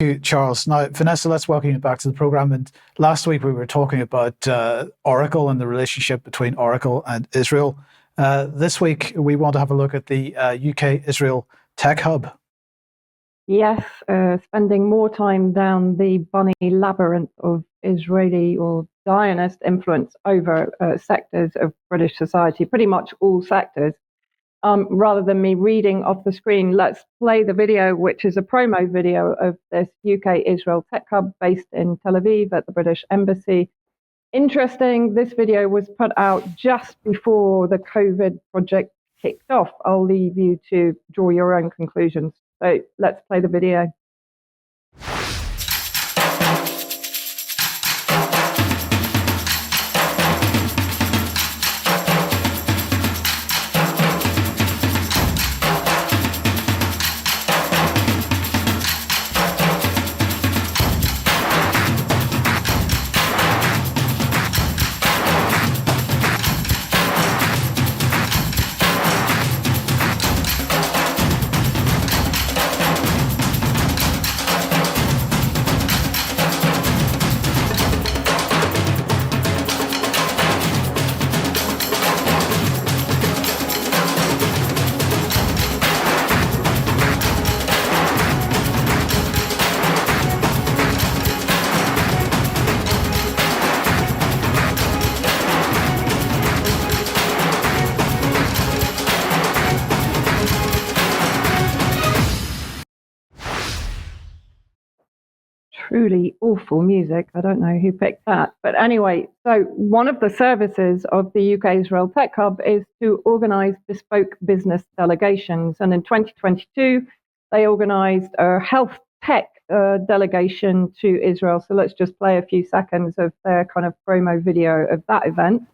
you, Charles. Now, Vanessa, let's welcome you back to the program. And last week we were talking about Oracle and the relationship between Oracle and Israel. This week we want to have a look at the UK-Israel Tech Hub. Yes, spending more time down the bunny labyrinth of Israeli or Zionist influence over sectors of British society, pretty much all sectors. Rather than me reading off the screen, let's play the video, which is a promo video of this UK-Israel Tech Hub based in Tel Aviv at the British Embassy. Interesting, this video was put out just before the COVID project kicked off. I'll leave you to draw your own conclusions. So let's play the video. Truly awful music. I don't know who picked that. But anyway, so one of the services of the UK-Israel Tech Hub is to organize bespoke business delegations. And in 2022, they organized a health tech delegation to Israel. So let's just play a few seconds of their kind of promo video of that event.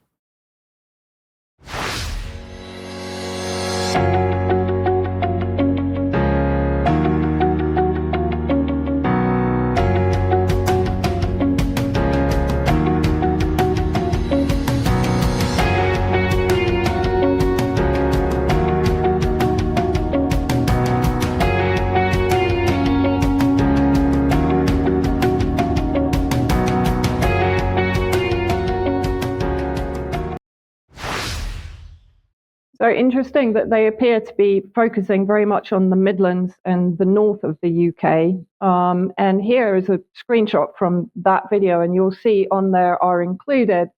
So interesting that they appear to be focusing very much on the Midlands and the north of the UK. And here is a screenshot from that video, and you'll see on there are included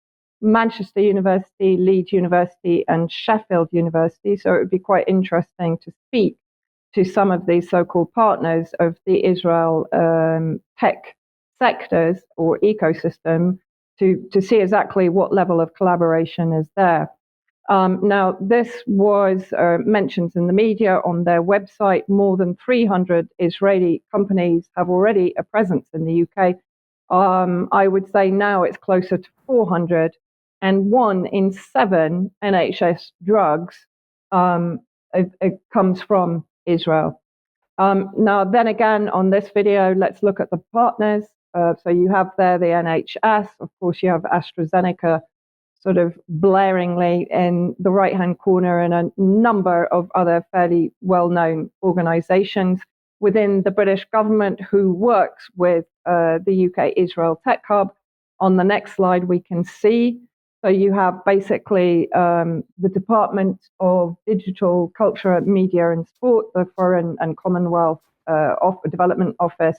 Manchester University, Leeds University, and Sheffield University. So it would be quite interesting to speak to some of these so-called partners of the Israel tech sectors or ecosystem to see exactly what level of collaboration is there. Now, this was mentioned in the media on their website. More than 300 Israeli companies have already a presence in the UK. I would say now it's closer to 400, and 1 in 7 NHS drugs it comes from Israel. Now, then again, on this video, let's look at the partners. So you have there the NHS. Of course, you have AstraZeneca sort of blaringly in the right-hand corner, and a number of other fairly well-known organizations within the British government who works with the UK-Israel Tech Hub. On the next slide, we can see. So you have basically the Department of Digital, Culture, Media and Sport, the Foreign and Commonwealth Development Office,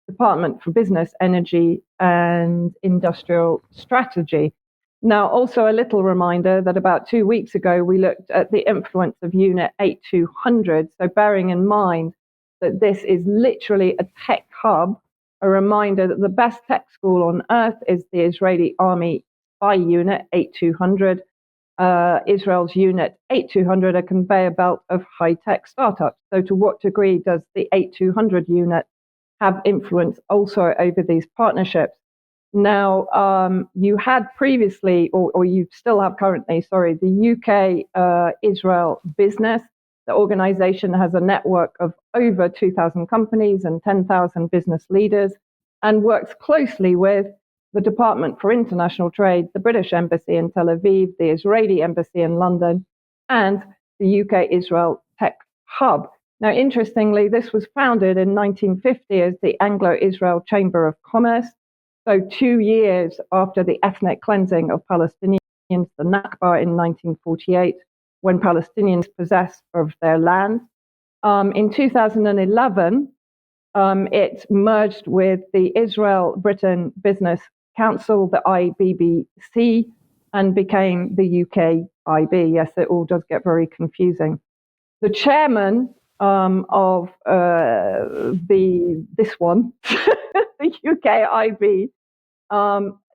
Department for Business, Energy and Industrial Strategy. Now, also a little reminder that about 2 weeks ago, we looked at the influence of Unit 8200. So bearing in mind that this is literally a tech hub, a reminder that the best tech school on earth is the Israeli Army Spy Unit 8200. Israel's Unit 8200, a conveyor belt of high-tech startups. So to what degree does the 8200 unit have influence also over these partnerships? Now, you had previously, or you still have currently, the UK Israel Business. The organization has a network of over 2,000 companies and 10,000 business leaders, and works closely with the Department for International Trade, the British Embassy in Tel Aviv, the Israeli Embassy in London, and the UK Israel Tech Hub. Now, interestingly, this was founded in 1950 as the Anglo-Israel Chamber of Commerce. So 2 years after the ethnic cleansing of Palestinians, the Nakba in 1948, when Palestinians possessed of their land. In 2011, it merged with the Israel-Britain Business Council, the IBBC, and became the UK IB. Yes, it all does get very confusing. The chairman of this one, the UK IB,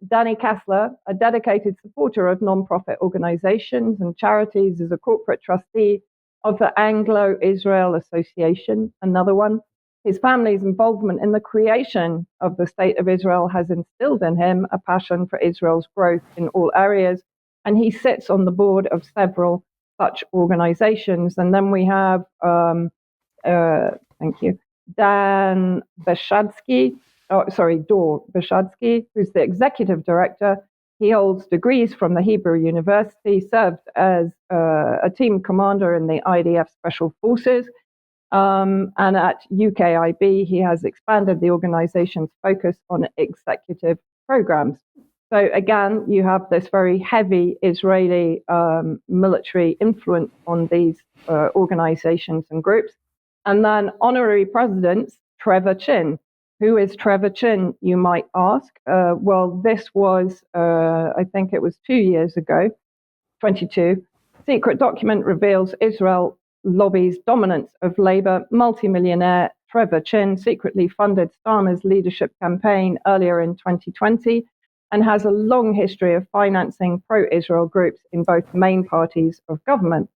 Danny Kessler, a dedicated supporter of non-profit organizations and charities, is a corporate trustee of the Anglo-Israel Association, another one. His family's involvement in the creation of the State of Israel has instilled in him a passion for Israel's growth in all areas, and he sits on the board of several such organizations. And then we have, thank you, Dor Beshadsky, who's the executive director. He holds degrees from the Hebrew University, served as a team commander in the IDF Special Forces, and at UKIB, he has expanded the organization's focus on executive programs. So again, you have this very heavy Israeli military influence on these organizations and groups. And then honorary presidents, Trevor Chin. Who is Trevor Chin, you might ask? Well, this was, I think it was 2 years ago, 22. Secret document reveals Israel lobbies dominance of Labour. Multimillionaire Trevor Chin secretly funded Starmer's leadership campaign earlier in 2020 and has a long history of financing pro-Israel groups in both main parties of government.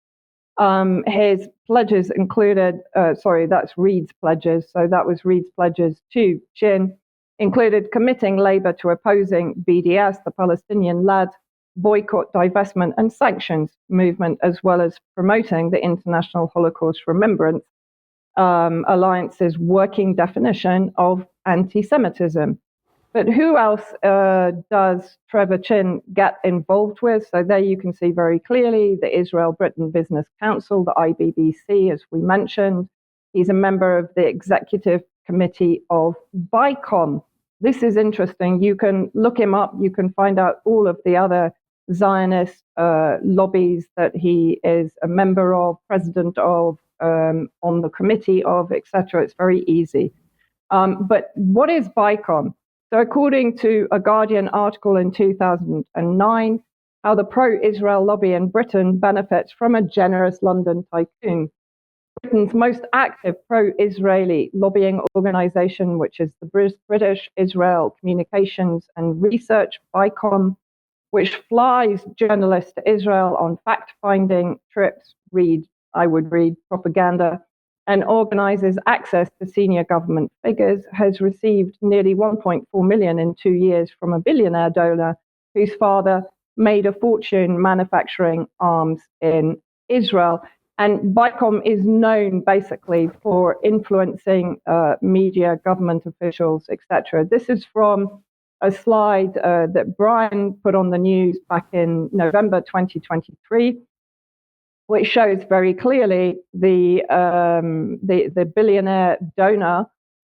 His pledges included, that's Reid's pledges. So that was Reid's pledges to Chin, included committing Labour to opposing BDS, the Palestinian-led boycott, divestment and sanctions movement, as well as promoting the International Holocaust Remembrance Alliance's working definition of anti-Semitism. But who else does Trevor Chin get involved with? So there you can see very clearly the Israel-Britain Business Council, the IBBC, as we mentioned. He's a member of the executive committee of BCom. This is interesting. You can look him up. You can find out all of the other Zionist lobbies that he is a member of, president of, on the committee of, etc. It's very easy. But what is BCom? So according to a Guardian article in 2009, how the pro-Israel lobby in Britain benefits from a generous London tycoon. Britain's most active pro-Israeli lobbying organization, which is the British Israel Communications and Research, BCom, which flies journalists to Israel on fact-finding trips, I would read propaganda, and organizes access to senior government figures, has received nearly 1.4 million in 2 years from a billionaire donor whose father made a fortune manufacturing arms in Israel. And BCom is known basically for influencing media, government officials, etc. This is from a slide that Brian put on the news back in November 2023, which shows very clearly the billionaire donor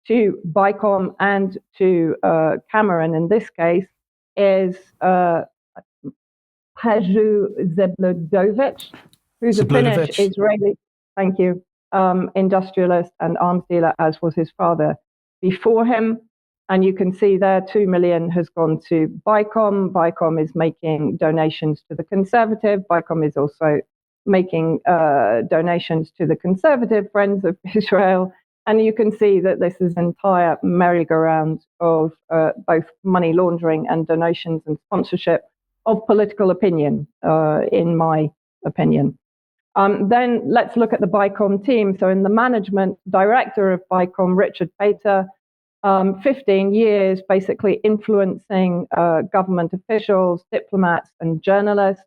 to BCom and to Cameron in this case is Paju Zebludovich, who's a Finnish Israeli, industrialist and arms dealer, as was his father before him. And you can see there 2 million has gone to BCom. BCom is making donations to the Conservative. BCom is also making donations to the Conservative Friends of Israel. And you can see that this is an entire merry-go-round of both money laundering and donations and sponsorship of political opinion, in my opinion. Then let's look at the BCom team. So in the management, director of BCom, Richard Pater, 15 years basically influencing government officials, diplomats, and journalists.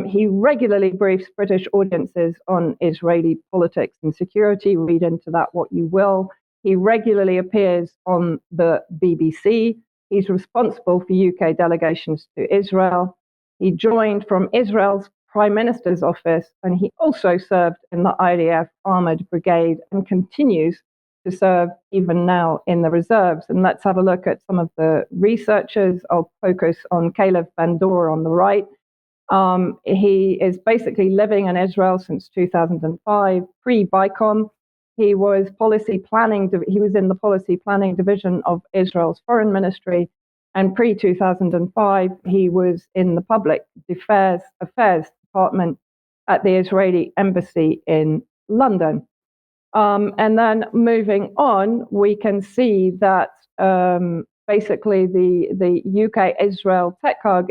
He regularly briefs British audiences on Israeli politics and security. Read into that what you will. He regularly appears on the BBC. He's responsible for UK delegations to Israel. He joined from Israel's Prime Minister's office, and he also served in the IDF Armored Brigade and continues to serve even now in the reserves. And let's have a look at some of the researchers. I'll focus on Caleb Van Door on the right. He is basically living in Israel since 2005, pre-BICom. He was he was in the policy planning division of Israel's foreign ministry, and pre-2005, he was in the public affairs department at the Israeli embassy in London. And then moving on, we can see that basically the UK-Israel tech hub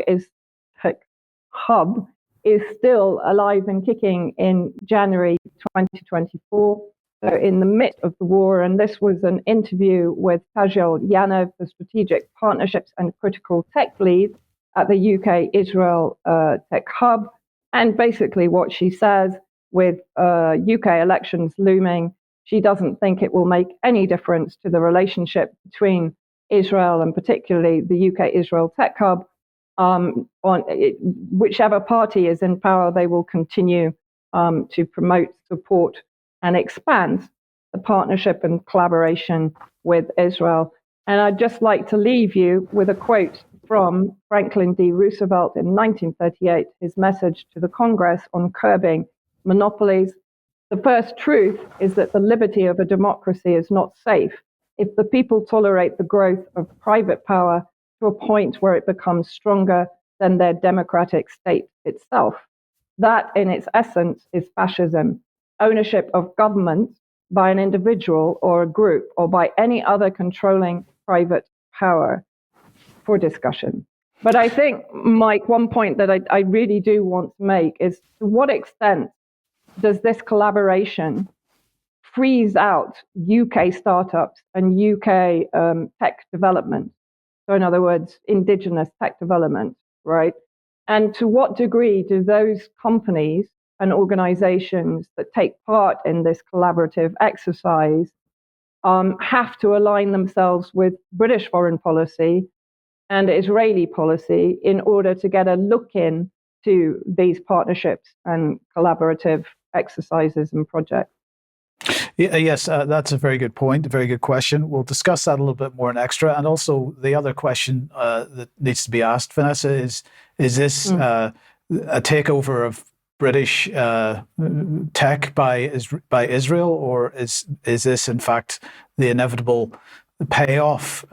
is still alive and kicking in January 2024. So in the midst of the war, and this was an interview with Tajel Yanev, the Strategic Partnerships and Critical Tech Lead at the UK-Israel Tech Hub. And basically what she says, with UK elections looming, she doesn't think it will make any difference to the relationship between Israel and particularly the UK-Israel Tech Hub. Whichever party is in power, they will continue to promote, support, and expand the partnership and collaboration with Israel. And I'd just like to leave you with a quote from Franklin D. Roosevelt in 1938, his message to the Congress on curbing monopolies. The first truth is that the liberty of a democracy is not safe if the people tolerate the growth of private power to a point where it becomes stronger than their democratic state itself. That, in its essence, is fascism. Ownership of government by an individual or a group or by any other controlling private power, for discussion. But I think, Mike, one point that I really do want to make is, to what extent does this collaboration freeze out UK startups and UK tech development? So in other words, indigenous tech development, right? And to what degree do those companies and organizations that take part in this collaborative exercise have to align themselves with British foreign policy and Israeli policy in order to get a look in to these partnerships and collaborative exercises and projects? Yes, that's a very good point, a very good question. We'll discuss that a little bit more in extra. And also the other question that needs to be asked, Vanessa, is this a takeover of British tech by Israel, or is this in fact the inevitable payoff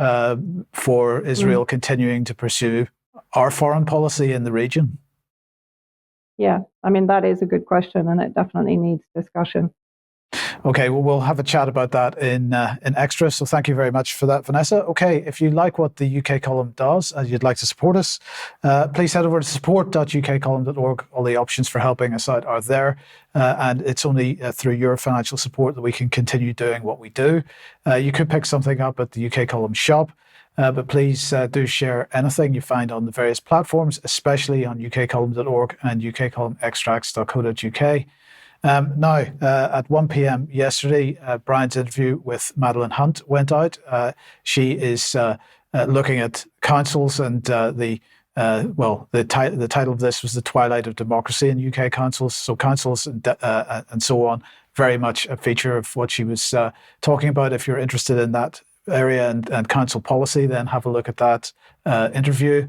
for Israel continuing to pursue our foreign policy in the region? Yeah, I mean, that is a good question, and it definitely needs discussion. Okay, well, we'll have a chat about that in extra. So thank you very much for that, Vanessa. Okay, if you like what the UK column does and you'd like to support us, please head over to support.ukcolumn.org. All the options for helping us out are there. And it's only through your financial support that we can continue doing what we do. You could pick something up at the UK column shop. But please do share anything you find on the various platforms, especially on ukcolumn.org and ukcolumnextracts.co.uk. Now, at 1 p.m. yesterday, Brian's interview with Madeleine Hunt went out. She is looking at councils and the title of this was The Twilight of Democracy in UK Councils. So councils and so on, very much a feature of what she was talking about. If you're interested in that area and council policy, then have a look at that interview.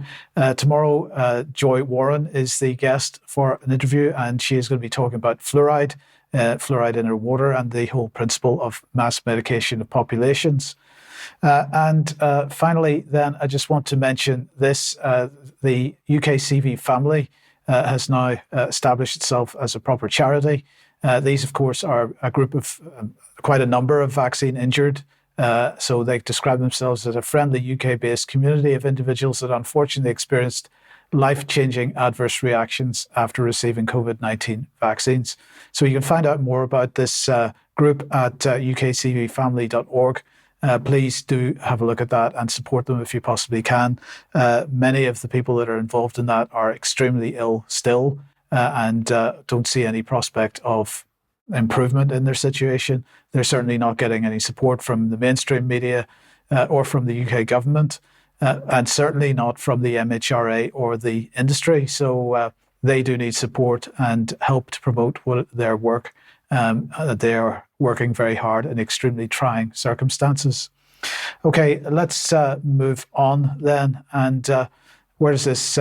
Tomorrow, Joy Warren is the guest for an interview, and she is going to be talking about fluoride in our water and the whole principle of mass medication of populations. And finally, then, I just want to mention this. The UKCV family has now established itself as a proper charity. These, of course, are a group of quite a number of vaccine-injured. So they describe themselves as a friendly UK-based community of individuals that unfortunately experienced life-changing adverse reactions after receiving COVID-19 vaccines. So you can find out more about this group at ukcvfamily.org. Please do have a look at that and support them if you possibly can. Many of the people that are involved in that are extremely ill still and don't see any prospect of improvement in their situation. They're certainly not getting any support from the mainstream media or from the UK government, and certainly not from the MHRA or the industry. So they do need support and help to promote their work. They are working very hard in extremely trying circumstances. Okay, let's move on then. And where does this